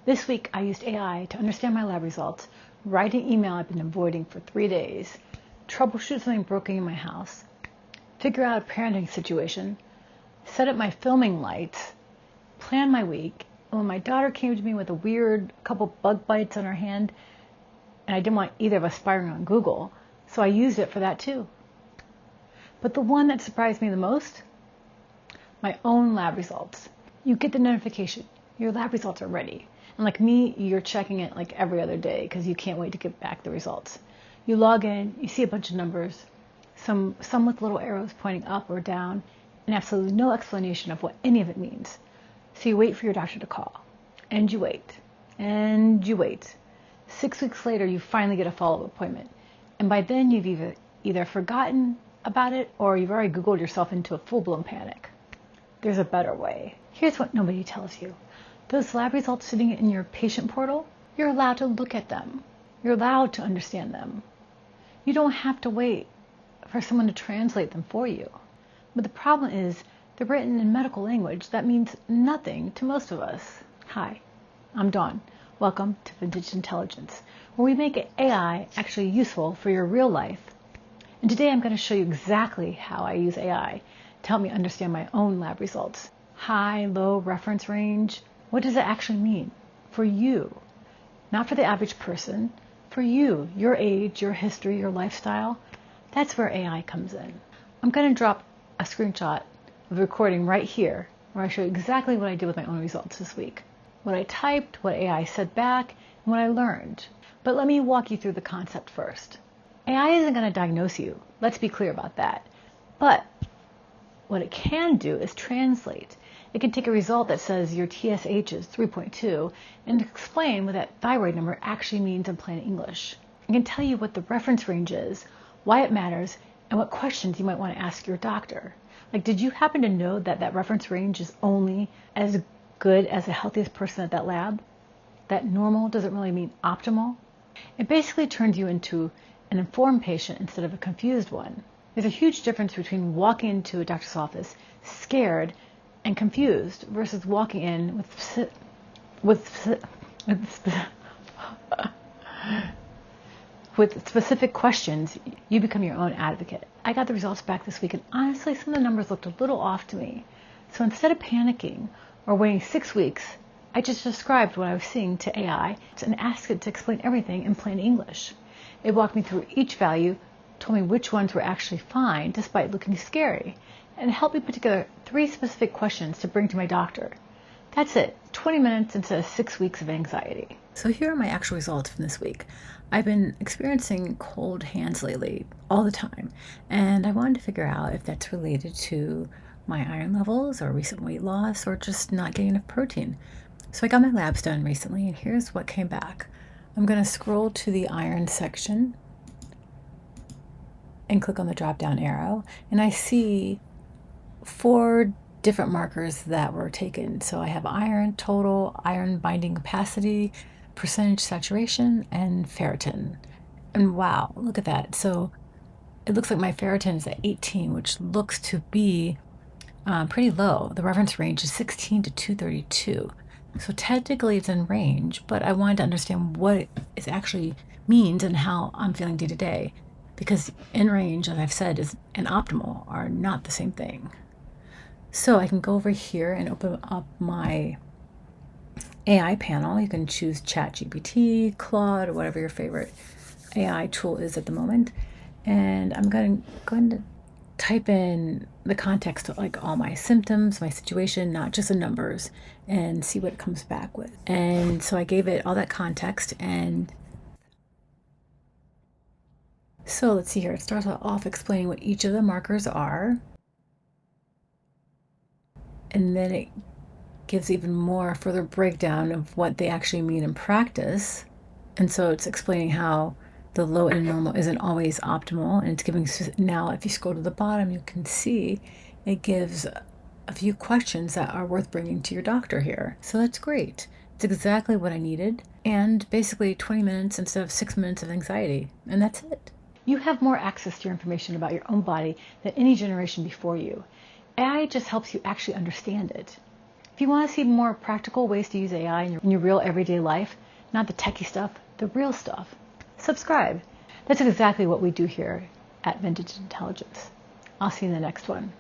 This week I used AI to understand my lab results, write an email I've been avoiding for 3 days, troubleshoot something broken in my house, figure out a parenting situation, set up my filming lights, plan my week, and when my daughter came to me with a weird couple bug bites on her hand, and I didn't want either of us spying on Google, so I used it for that too. But the one that surprised me the most? My own lab results. You get the notification. Your lab results are ready. And like me, you're checking it like every other day because you can't wait to get back the results. You log in, you see a bunch of numbers, some with little arrows pointing up or down, and absolutely no explanation of what any of it means. So you wait for your doctor to call. And you wait. And you wait. 6 weeks later, you finally get a follow-up appointment. And by then, you've either forgotten about it or you've already Googled yourself into a full-blown panic. There's a better way. Here's what nobody tells you. Those lab results sitting in your patient portal, you're allowed to look at them. You're allowed to understand them. You don't have to wait for someone to translate them for you. But the problem is, they're written in medical language that means nothing to most of us. Hi, I'm Dawn. Welcome to Vintage Intelligence, where we make AI actually useful for your real life. And today I'm going to show you exactly how I use AI to help me understand my own lab results. High, low reference range. What does it actually mean for you? Not for the average person, for you, your age, your history, your lifestyle. That's where AI comes in. I'm going to drop a screenshot of the recording right here where I show you exactly what I did with my own results this week. What I typed, what AI said back, and what I learned. But let me walk you through the concept first. AI isn't going to diagnose you. Let's be clear about that. But what it can do is translate. It can take a result that says your TSH is 3.2 and explain what that thyroid number actually means in plain English. It can tell you what the reference range is, why it matters, and what questions you might want to ask your doctor. Like, did you happen to know that that reference range is only as good as the healthiest person at that lab? That normal doesn't really mean optimal? It basically turns you into an informed patient instead of a confused one. There's a huge difference between walking into a doctor's office scared and confused versus walking in with specific questions. You become your own advocate. I got the results back this week, and honestly, some of the numbers looked a little off to me. So instead of panicking or waiting 6 weeks, I just described what I was seeing to AI and asked it to explain everything in plain English. It walked me through each value, told me which ones were actually fine despite looking scary, and helped me put together 3 specific questions to bring to my doctor. That's it, 20 minutes instead of 6 weeks of anxiety. So here are my actual results from this week. I've been experiencing cold hands lately, all the time, and I wanted to figure out if that's related to my iron levels or recent weight loss or just not getting enough protein. So I got my labs done recently, and here's what came back. I'm going to scroll to the iron section and click on the drop down arrow, and I see 4 different markers that were taken. So I have iron total, iron binding capacity, percentage saturation, and ferritin. And wow, look at that. So it looks like my ferritin is at 18, which looks to be pretty low. The reference range is 16 to 232. So technically it's in range, but I wanted to understand what it actually means and how I'm feeling day to day. Because in range, as I've said, and optimal are not the same thing. So I can go over here and open up my AI panel. You can choose ChatGPT, Claude, or whatever your favorite AI tool is at the moment. And I'm going to type in the context of like all my symptoms, my situation, not just the numbers, and see what it comes back with. And so I gave it all that context, and so let's see here. It starts off explaining what each of the markers are, and then it gives even more further breakdown of what they actually mean in practice. And so it's explaining how the low and normal isn't always optimal, and it's giving, now if you scroll to the bottom, you can see it gives a few questions that are worth bringing to your doctor here. So that's great. It's exactly what I needed, and basically 20 minutes instead of 6 minutes of anxiety, and that's it. You have more access to your information about your own body than any generation before you. AI just helps you actually understand it. If you want to see more practical ways to use AI in your real everyday life, not the techie stuff, the real stuff, subscribe. That's exactly what we do here at Vintage Intelligence. I'll see you in the next one.